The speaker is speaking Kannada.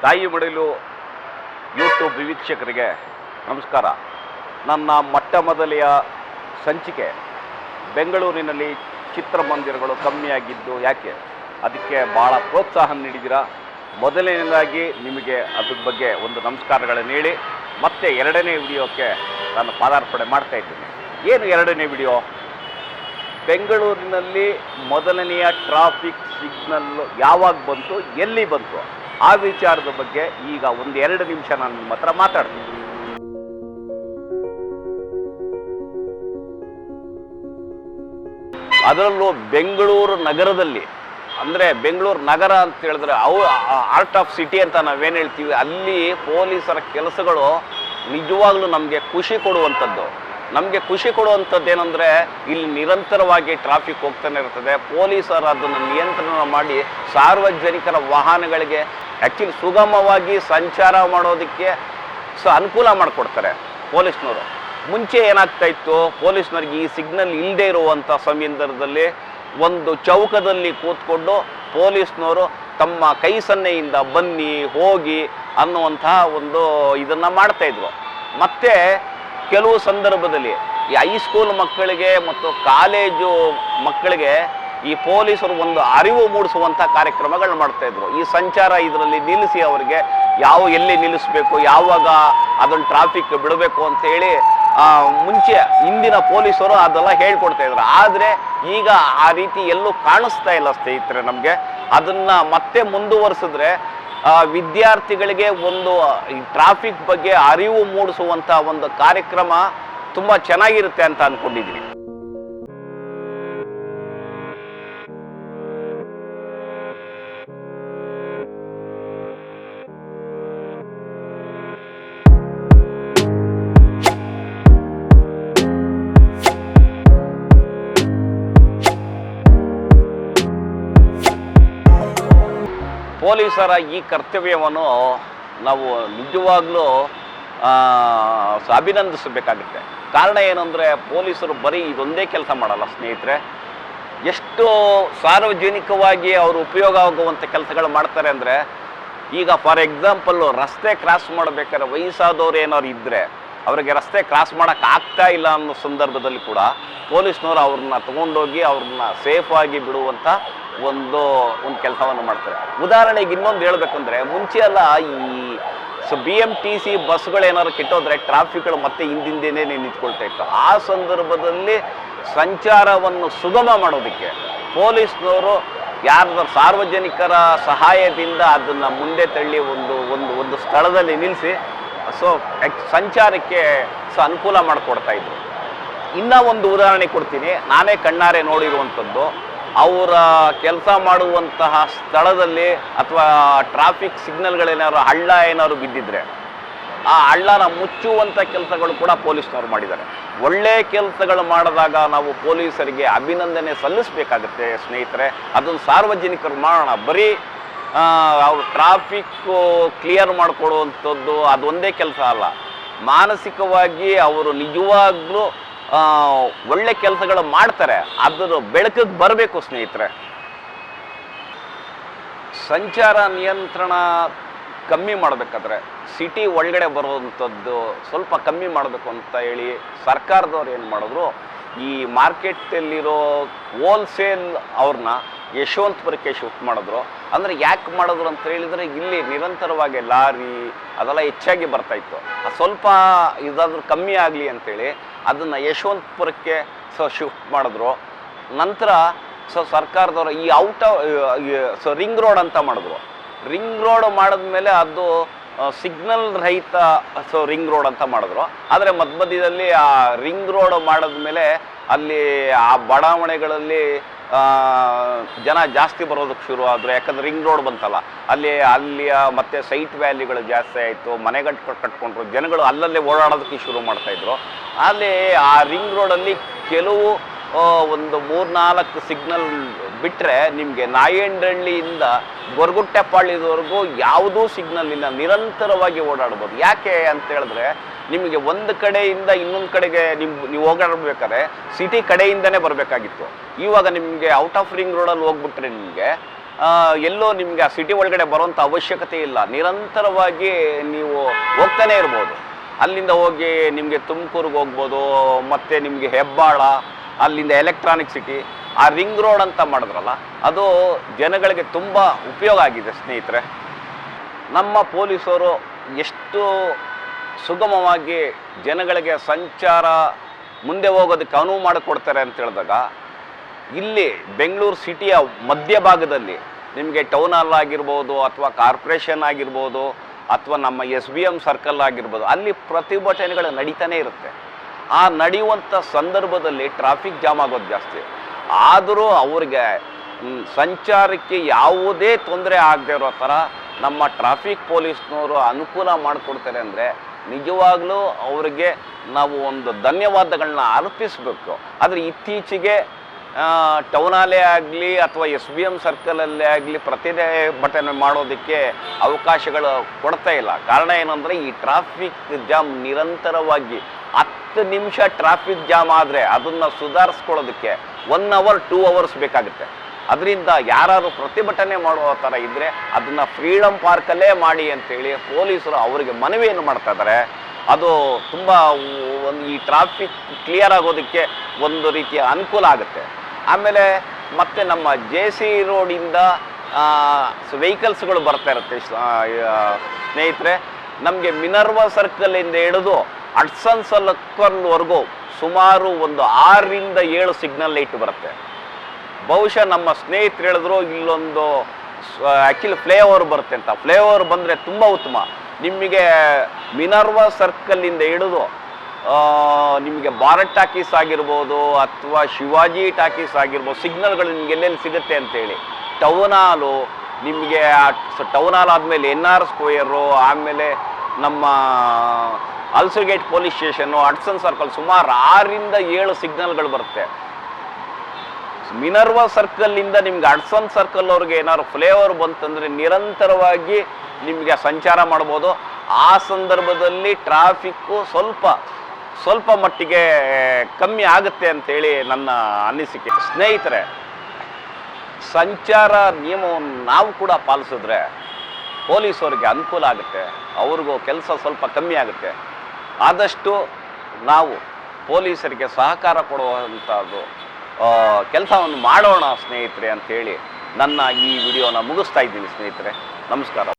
ತಾಯಿ ಮಡಿಲು ಯೂಟ್ಯೂಬ್ ವೀಕ್ಷಕರಿಗೆ ನಮಸ್ಕಾರ. ನನ್ನ ಮೊಟ್ಟಮೊದಲೆಯ ಸಂಚಿಕೆ ಬೆಂಗಳೂರಿನಲ್ಲಿ ಚಿತ್ರಮಂದಿರಗಳು ಕಮ್ಮಿಯಾಗಿದ್ದು ಯಾಕೆ, ಅದಕ್ಕೆ ಭಾಳ ಪ್ರೋತ್ಸಾಹ ನೀಡಿದ್ದೀರಾ. ಮೊದಲನೇದಾಗಿ ನಿಮಗೆ ಅದ್ರ ಬಗ್ಗೆ ಒಂದು ನಮಸ್ಕಾರಗಳನ್ನು ಹೇಳಿ ಮತ್ತೆ ಎರಡನೇ ವಿಡಿಯೋಕ್ಕೆ ನಾನು ಪಾದಾರ್ಪಣೆ ಮಾಡ್ತಾಯಿದ್ದೀನಿ. ಏನು ಎರಡನೇ ವಿಡಿಯೋ? ಬೆಂಗಳೂರಿನಲ್ಲಿ ಮೊದಲನೆಯ ಟ್ರಾಫಿಕ್ ಸಿಗ್ನಲ್ ಯಾವಾಗ ಬಂತು, ಎಲ್ಲಿ ಬಂತು, ಆ ವಿಚಾರದ ಬಗ್ಗೆ ಈಗ ಒಂದು 2 ನಿಮಿಷ ನಾನು ನಿಮ್ಮ ಹತ್ರ ಮಾತಾಡ್ತೀನಿ. ಅದರಲ್ಲೂ ಬೆಂಗಳೂರು ನಗರದಲ್ಲಿ, ಅಂದರೆ ಬೆಂಗಳೂರು ನಗರ ಅಂತ ಹೇಳಿದ್ರೆ ಆರ್ಟ್ ಆಫ್ ಸಿಟಿ ಅಂತ ನಾವೇನು ಹೇಳ್ತೀವಿ, ಅಲ್ಲಿ ಪೊಲೀಸರ ಕೆಲಸಗಳು ನಿಜವಾಗ್ಲೂ ನಮಗೆ ಖುಷಿ ಕೊಡುವಂಥದ್ದು. ನಮಗೆ ಖುಷಿ ಕೊಡುವಂಥದ್ದು ಏನಂದರೆ, ಇಲ್ಲಿ ನಿರಂತರವಾಗಿ ಟ್ರಾಫಿಕ್ ಹೋಗ್ತಾನೆ ಇರ್ತದೆ. ಪೊಲೀಸರು ಅದನ್ನು ನಿಯಂತ್ರಣ ಮಾಡಿ ಸಾರ್ವಜನಿಕರ ವಾಹನಗಳಿಗೆ ಆ್ಯಕ್ಚುಲಿ ಸುಗಮವಾಗಿ ಸಂಚಾರ ಮಾಡೋದಕ್ಕೆ ಅನುಕೂಲ ಮಾಡಿಕೊಡ್ತಾರೆ ಪೊಲೀಸ್ನವರು. ಮುಂಚೆ ಏನಾಗ್ತಾ ಇತ್ತು, ಪೊಲೀಸ್ನವ್ರಿಗೆ ಈ ಸಿಗ್ನಲ್ ಇಲ್ಲದೆ ಇರುವಂಥ ಸಂದರ್ಭದಲ್ಲಿ ಒಂದು ಚೌಕದಲ್ಲಿ ಕೂತ್ಕೊಂಡು ಪೊಲೀಸ್ನವರು ತಮ್ಮ ಕೈ ಸನ್ನೆಯಿಂದ ಬನ್ನಿ ಹೋಗಿ ಅನ್ನುವಂತಹ ಒಂದು ಇದನ್ನು ಮಾಡ್ತಾಯಿದ್ರು. ಮತ್ತು ಕೆಲವು ಸಂದರ್ಭದಲ್ಲಿ ಈ ಹೈಸ್ಕೂಲ್ ಮಕ್ಕಳಿಗೆ ಮತ್ತು ಕಾಲೇಜು ಮಕ್ಕಳಿಗೆ ಈ ಪೊಲೀಸರು ಒಂದು ಅರಿವು ಮೂಡಿಸುವಂಥ ಕಾರ್ಯಕ್ರಮಗಳನ್ನ ಮಾಡ್ತಾಯಿದ್ರು. ಈ ಸಂಚಾರ ಇದರಲ್ಲಿ ನಿಲ್ಲಿಸಿ ಅವರಿಗೆ ಎಲ್ಲಿ ನಿಲ್ಲಿಸಬೇಕು, ಯಾವಾಗ ಅದನ್ನು ಟ್ರಾಫಿಕ್ ಬಿಡಬೇಕು ಅಂತೇಳಿ ಮುಂಚೆ ಹಿಂದಿನ ಪೊಲೀಸರು ಅದೆಲ್ಲ ಹೇಳ್ಕೊಡ್ತಾಯಿದ್ರು. ಆದರೆ ಈಗ ಆ ರೀತಿ ಎಲ್ಲೂ ಕಾಣಿಸ್ತಾ ಇಲ್ಲ ಸ್ನೇಹಿತರೆ. ನಮಗೆ ಅದನ್ನು ಮತ್ತೆ ಮುಂದುವರಿಸಿದ್ರೆ ವಿದ್ಯಾರ್ಥಿಗಳಿಗೆ ಒಂದು ಈ ಟ್ರಾಫಿಕ್ ಬಗ್ಗೆ ಅರಿವು ಮೂಡಿಸುವಂಥ ಒಂದು ಕಾರ್ಯಕ್ರಮ ತುಂಬ ಚೆನ್ನಾಗಿರುತ್ತೆ ಅಂತ ಅಂದ್ಕೊಂಡಿದ್ದೀನಿ. ಪೊಲೀಸರ ಈ ಕರ್ತವ್ಯವನ್ನು ನಾವು ನಿಜವಾಗ್ಲೂ ಅಭಿನಂದಿಸಬೇಕಾಗುತ್ತೆ. ಕಾರಣ ಏನಂದರೆ, ಪೊಲೀಸರು ಬರೀ ಇದೊಂದೇ ಕೆಲಸ ಮಾಡಲ್ಲ ಸ್ನೇಹಿತರೆ. ಎಷ್ಟು ಸಾರ್ವಜನಿಕವಾಗಿ ಅವರು ಉಪಯೋಗ ಆಗುವಂಥ ಕೆಲಸಗಳು ಮಾಡ್ತಾರೆ ಅಂದರೆ, ಈಗ ಫಾರ್ ಎಕ್ಸಾಂಪಲ್ಲು ರಸ್ತೆ ಕ್ರಾಸ್ ಮಾಡಬೇಕಾದ್ರೆ ವಯಸ್ಸಾದವ್ರು ಏನಾದ್ರು ಇದ್ದರೆ ಅವರಿಗೆ ರಸ್ತೆ ಕ್ರಾಸ್ ಮಾಡೋಕ್ಕಾಗ್ತಾ ಇಲ್ಲ ಅನ್ನೋ ಸಂದರ್ಭದಲ್ಲಿ ಕೂಡ ಪೊಲೀಸ್ನವರು ಅವ್ರನ್ನ ತೊಗೊಂಡೋಗಿ ಅವ್ರನ್ನ ಸೇಫಾಗಿ ಬಿಡುವಂಥ ಒಂದು ಕೆಲಸವನ್ನು ಮಾಡ್ತಾರೆ. ಉದಾಹರಣೆಗೆ ಇನ್ನೊಂದು ಹೇಳಬೇಕಂದ್ರೆ, ಮುಂಚೆ ಎಲ್ಲ ಈ BMTC ಬಸ್ಗಳೇನಾದ್ರು ಕೆಟ್ಟೋದ್ರೆ ಟ್ರಾಫಿಕ್ಗಳು ಮತ್ತೆ ಹಿಂದಿಂದೇನೆ ನಿಂತ್ಕೊಳ್ತಾ ಇತ್ತು. ಆ ಸಂದರ್ಭದಲ್ಲಿ ಸಂಚಾರವನ್ನು ಸುಗಮ ಮಾಡೋದಕ್ಕೆ ಪೊಲೀಸ್ನವರು ಯಾರ್ದಾರು ಸಾರ್ವಜನಿಕರ ಸಹಾಯದಿಂದ ಅದನ್ನು ಮುಂದೆ ತಳ್ಳಿ ಒಂದು ಸ್ಥಳದಲ್ಲಿ ನಿಲ್ಲಿಸಿ ಸಂಚಾರಕ್ಕೆ ಅನುಕೂಲ ಮಾಡಿಕೊಡ್ತಾ ಇದ್ರು. ಇನ್ನೂ ಒಂದು ಉದಾಹರಣೆ ಕೊಡ್ತೀನಿ, ನಾನೇ ಕಣ್ಣಾರೆ ನೋಡಿರುವಂಥದ್ದು. ಅವರ ಕೆಲಸ ಮಾಡುವಂತಹ ಸ್ಥಳದಲ್ಲಿ ಅಥವಾ ಟ್ರಾಫಿಕ್ ಸಿಗ್ನಲ್ಗಳೇನಾದ್ರು ಹಳ್ಳ ಏನಾದ್ರು ಬಿದ್ದಿದ್ರೆ ಆ ಹಳ್ಳನ ಮುಚ್ಚುವಂಥ ಕೆಲಸಗಳು ಕೂಡ ಪೊಲೀಸ್ನವ್ರು ಮಾಡಿದ್ದಾರೆ. ಒಳ್ಳೆಯ ಕೆಲಸಗಳು ಮಾಡಿದಾಗ ನಾವು ಪೊಲೀಸರಿಗೆ ಅಭಿನಂದನೆ ಸಲ್ಲಿಸಬೇಕಾಗುತ್ತೆ ಸ್ನೇಹಿತರೆ. ಅದನ್ನು ಸಾರ್ವಜನಿಕರು ಮಾಡೋಣ. ಬರೀ ಅವ್ರು ಟ್ರಾಫಿಕ್ಕು ಕ್ಲಿಯರ್ ಮಾಡಿಕೊಡುವಂಥದ್ದು ಅದೊಂದೇ ಕೆಲಸ ಅಲ್ಲ. ಮಾನಸಿಕವಾಗಿ ಅವರು ನಿಜವಾಗ್ಲೂ ಒಳ್ಳೆ ಕೆಲಸಗಳು ಮಾಡ್ತಾರೆ. ಅದರ ಬೆಳಕಿಗೆ ಬರಬೇಕು ಸ್ನೇಹಿತರೆ. ಸಂಚಾರ ನಿಯಂತ್ರಣ ಕಮ್ಮಿ ಮಾಡಬೇಕಾದ್ರೆ ಸಿಟಿ ಒಳಗಡೆ ಬರುವಂಥದ್ದು ಸ್ವಲ್ಪ ಕಮ್ಮಿ ಮಾಡಬೇಕು ಅಂತ ಹೇಳಿ ಸರ್ಕಾರದವ್ರು ಏನು ಮಾಡಿದ್ರು, ಈ ಮಾರ್ಕೆಟಲ್ಲಿರೋ ಹೋಲ್ಸೇಲ್ ಅವ್ರನ್ನ ಯಶವಂತಪುರಕ್ಕೆ ಶಿಫ್ಟ್ ಮಾಡಿದ್ರು. ಅಂದರೆ ಯಾಕೆ ಮಾಡಿದ್ರು ಅಂತ ಹೇಳಿದರೆ, ಇಲ್ಲಿ ನಿರಂತರವಾಗಿ ಲಾರಿ ಅದೆಲ್ಲ ಹೆಚ್ಚಾಗಿ ಬರ್ತಾಯಿತ್ತು. ಸ್ವಲ್ಪ ಇದಾದರೂ ಕಮ್ಮಿ ಆಗಲಿ ಅಂಥೇಳಿ ಅದನ್ನು ಯಶವಂತಪುರಕ್ಕೆ ಶಿಫ್ಟ್ ಮಾಡಿದ್ರು. ನಂತರ ಸರ್ಕಾರದವರು ಈ ರಿಂಗ್ ರೋಡ್ ಅಂತ ಮಾಡಿದ್ರು. ರಿಂಗ್ ರೋಡ್ ಮಾಡಿದ್ಮೇಲೆ ಅದು ಸಿಗ್ನಲ್ ರಹಿತ ರಿಂಗ್ ರೋಡ್ ಅಂತ ಮಾಡಿದ್ರು. ಆದರೆ ಮಧ್ಯದಲ್ಲಿ ಆ ರಿಂಗ್ ರೋಡ್ ಮಾಡಿದ್ಮೇಲೆ ಅಲ್ಲಿ ಆ ಬಡಾವಣೆಗಳಲ್ಲಿ ಜನ ಜಾಸ್ತಿ ಬರೋದಕ್ಕೆ ಶುರು ಆದರು. ಯಾಕಂದರೆ ರಿಂಗ್ ರೋಡ್ ಬಂತಲ್ಲ, ಅಲ್ಲಿಯ ಮತ್ತು ಸೈಟ್ ವ್ಯಾಲ್ಯೂಗಳು ಜಾಸ್ತಿ ಆಯಿತು. ಮನೆಗಳು ಕಟ್ಕೊಂಡ್ರು, ಜನಗಳು ಅಲ್ಲಲ್ಲೇ ಓಡಾಡೋದಕ್ಕೆ ಶುರು ಮಾಡ್ತಾಯಿದ್ರು. ಅಲ್ಲಿ ಆ ರಿಂಗ್ ರೋಡಲ್ಲಿ ಕೆಲವು ಒಂದು 3-4 ಸಿಗ್ನಲ್ ಬಿಟ್ಟರೆ ನಿಮಗೆ ನಾಯಂಡಹಳ್ಳಿಯಿಂದ ಗೊರಗುಟ್ಟೆಪಾಳ್ಯದವರೆಗೂ ಯಾವುದೂ ಸಿಗ್ನಲ್ ಇಲ್ಲ, ನಿರಂತರವಾಗಿ ಓಡಾಡ್ಬೋದು. ಯಾಕೆ ಅಂತ ಹೇಳಿದ್ರೆ, ನಿಮಗೆ ಒಂದು ಕಡೆಯಿಂದ ಇನ್ನೊಂದು ಕಡೆಗೆ ನೀವು ಹೋಗಾಡಬೇಕಾದ್ರೆ ಸಿಟಿ ಕಡೆಯಿಂದನೇ ಬರಬೇಕಾಗಿತ್ತು. ಇವಾಗ ನಿಮಗೆ ಔಟ್ ಆಫ್ ರಿಂಗ್ ರೋಡಲ್ಲಿ ಹೋಗ್ಬಿಟ್ರೆ ನಿಮಗೆ ಎಲ್ಲೋ ನಿಮಗೆ ಆ ಸಿಟಿ ಒಳಗಡೆ ಬರುವಂಥ ಅವಶ್ಯಕತೆ ಇಲ್ಲ. ನಿರಂತರವಾಗಿ ನೀವು ಹೋಗ್ತಾನೆ ಇರ್ಬೋದು. ಅಲ್ಲಿಂದ ಹೋಗಿ ನಿಮಗೆ ತುಮಕೂರಿಗೆ ಹೋಗ್ಬೋದು, ಮತ್ತು ನಿಮಗೆ ಹೆಬ್ಬಾಳ, ಅಲ್ಲಿಂದ ಎಲೆಕ್ಟ್ರಾನಿಕ್ ಸಿಟಿ, ಆ ರಿಂಗ್ ರೋಡ್ ಅಂತ ಮಾಡಿದ್ರಲ್ಲ, ಅದು ಜನಗಳಿಗೆ ತುಂಬ ಉಪಯೋಗ ಆಗಿದೆ ಸ್ನೇಹಿತರೆ. ನಮ್ಮ ಪೊಲೀಸರು ಎಷ್ಟು ಸುಗಮವಾಗಿ ಜನಗಳಿಗೆ ಸಂಚಾರ ಮುಂದೆ ಹೋಗೋದಕ್ಕೆ ಅನುವು ಮಾಡಿಕೊಡ್ತಾರೆ ಅಂತ ಹೇಳಿದಾಗ, ಇಲ್ಲಿ ಬೆಂಗಳೂರು ಸಿಟಿಯ ಮಧ್ಯಭಾಗದಲ್ಲಿ ನಿಮಗೆ ಟೌನ್ ಹಾಲ್ ಆಗಿರ್ಬೋದು, ಅಥವಾ ಕಾರ್ಪೊರೇಷನ್ ಆಗಿರ್ಬೋದು, ಅಥವಾ ನಮ್ಮ SBM ಸರ್ಕಲ್ ಆಗಿರ್ಬೋದು, ಅಲ್ಲಿ ಪ್ರತಿಭಟನೆಗಳು ನಡೀತಾನೆ ಇರುತ್ತೆ. ಆ ನಡೆಯುವಂಥ ಸಂದರ್ಭದಲ್ಲಿ ಟ್ರಾಫಿಕ್ ಜಾಮ್ ಆಗೋದು ಜಾಸ್ತಿ. ಆದರೂ ಅವ್ರಿಗೆ ಸಂಚಾರಕ್ಕೆ ಯಾವುದೇ ತೊಂದರೆ ಆಗದೆ ಇರೋ ಥರ ನಮ್ಮ ಟ್ರಾಫಿಕ್ ಪೊಲೀಸ್ನವರು ಅನುಕೂಲ ಮಾಡಿಕೊಡ್ತಾರೆ ಅಂದರೆ ನಿಜವಾಗ್ಲೂ ಅವರಿಗೆ ನಾವು ಒಂದು ಧನ್ಯವಾದಗಳನ್ನ ಅರ್ಪಿಸಬೇಕು. ಆದರೆ ಇತ್ತೀಚೆಗೆ ಟೌನ್ ಹಾಲೇ ಆಗಲಿ ಅಥವಾ SBM ಸರ್ಕಲಲ್ಲೇ ಆಗಲಿ ಪ್ರತಿಭಟನೆ ಮಾಡೋದಕ್ಕೆ ಅವಕಾಶಗಳು ಕೊಡ್ತಾ ಇಲ್ಲ. ಕಾರಣ ಏನಂದರೆ ಈ ಟ್ರಾಫಿಕ್ ಜಾಮ್ ನಿರಂತರವಾಗಿ 10 ನಿಮಿಷ ಟ್ರಾಫಿಕ್ ಜಾಮ್ ಆದರೆ ಅದನ್ನು ಸುಧಾರಿಸ್ಕೊಳ್ಳೋದಕ್ಕೆ 1 ಅವರ್ 2 ಅವರ್ಸ್ ಬೇಕಾಗುತ್ತೆ. ಅದರಿಂದ ಯಾರು ಪ್ರತಿಭಟನೆ ಮಾಡುವ ಥರ ಇದ್ದರೆ ಅದನ್ನು ಫ್ರೀಡಮ್ ಪಾರ್ಕಲ್ಲೇ ಮಾಡಿ ಅಂತೇಳಿ ಪೊಲೀಸರು ಅವರಿಗೆ ಮನವಿಯನ್ನು ಮಾಡ್ತಾ ಇದ್ದಾರೆ. ಅದು ತುಂಬ ಈ ಟ್ರಾಫಿಕ್ ಕ್ಲಿಯರ್ ಆಗೋದಕ್ಕೆ ಒಂದು ರೀತಿಯ ಅನುಕೂಲ ಆಗುತ್ತೆ. ಆಮೇಲೆ ಮತ್ತೆ ನಮ್ಮ JC ರೋಡಿಂದ ವೆಹಿಕಲ್ಸ್ಗಳು ಬರ್ತಾ ಇರುತ್ತೆ ಸ್ನೇಹಿತರೆ. ನಮಗೆ ಮಿನರ್ವಾ ಸರ್ಕಲಿಂದ ಹಿಡಿದು ಹಡ್ಸನ್ ಸರ್ಕಲ್ವರೆಗೂ ಸುಮಾರು ಒಂದು 6 ರಿಂದ 7 ಸಿಗ್ನಲ್ ಲೈಟ್ ಬರುತ್ತೆ. ಬಹುಶಃ ನಮ್ಮ ಸ್ನೇಹಿತರು ಹೇಳಿದ್ರು ಇಲ್ಲೊಂದು ಆ್ಯಕ್ಚುಲಿ ಫ್ಲೈಓವರ್ ಬರುತ್ತೆ ಅಂತ. ಫ್ಲೈಓವರ್ ಬಂದರೆ ತುಂಬ ಉತ್ತಮ. ನಿಮಗೆ ಮಿನರ್ವಾ ಸರ್ಕಲ್ಲಿಂದ ಹಿಡಿದು ನಿಮಗೆ ಭಾರತ್ ಟಾಕೀಸ್ ಆಗಿರ್ಬೋದು ಅಥವಾ ಶಿವಾಜಿ ಟಾಕೀಸ್ ಆಗಿರ್ಬೋದು, ಸಿಗ್ನಲ್ಗಳು ನಿಮ್ಗೆ ಎಲ್ಲೆಲ್ಲಿ ಸಿಗುತ್ತೆ ಅಂತೇಳಿ. ಟೌನ್ ಹಾಲು ನಿಮಗೆ, ಟೌನ್ ಹಾಲ್ ಆದಮೇಲೆ NR ಸ್ಕ್ವೇರು, ಆಮೇಲೆ ನಮ್ಮ ಅಲ್ಸರ್ಗೇಟ್ ಪೊಲೀಸ್ ಸ್ಟೇಷನ್ನು, ಹಡ್ಸನ್ ಸರ್ಕಲ್, ಸುಮಾರು 6 ರಿಂದ 7 ಸಿಗ್ನಲ್ಗಳು ಬರುತ್ತೆ. ಮಿನರ್ವಾ ಸರ್ಕಲ್ಲಿಂದ ನಿಮ್ಗೆ ಹಡ್ಸನ್ ಸರ್ಕಲ್ ಅವ್ರಿಗೆ ಏನಾದ್ರು ಫ್ಲೇವರ್ ಬಂತಂದರೆ ನಿರಂತರವಾಗಿ ನಿಮಗೆ ಸಂಚಾರ ಮಾಡ್ಬೋದು. ಆ ಸಂದರ್ಭದಲ್ಲಿ ಟ್ರಾಫಿಕ್ಕು ಸ್ವಲ್ಪ ಮಟ್ಟಿಗೆ ಕಮ್ಮಿ ಆಗುತ್ತೆ ಅಂತೇಳಿ ನನ್ನ ಅನಿಸಿಕೆ. ಸ್ನೇಹಿತರೆ, ಸಂಚಾರ ನಿಯಮವನ್ನು ನಾವು ಕೂಡ ಪಾಲಿಸಿದ್ರೆ ಪೊಲೀಸರಿಗೆ ಅನುಕೂಲ ಆಗುತ್ತೆ, ಅವ್ರಿಗೂ ಕೆಲಸ ಸ್ವಲ್ಪ ಕಮ್ಮಿ ಆಗುತ್ತೆ. ಆದಷ್ಟು ನಾವು ಪೊಲೀಸರಿಗೆ ಸಹಕಾರ ಕೊಡುವಂಥದ್ದು ಕೆಲಸವನ್ನು ಮಾಡೋಣ ಸ್ನೇಹಿತರೆ ಅಂಥೇಳಿ ನನ್ನ ಈ ವಿಡಿಯೋನ ಮುಗಿಸ್ತಾ ಇದ್ದೀನಿ ಸ್ನೇಹಿತರೆ. ನಮಸ್ಕಾರ.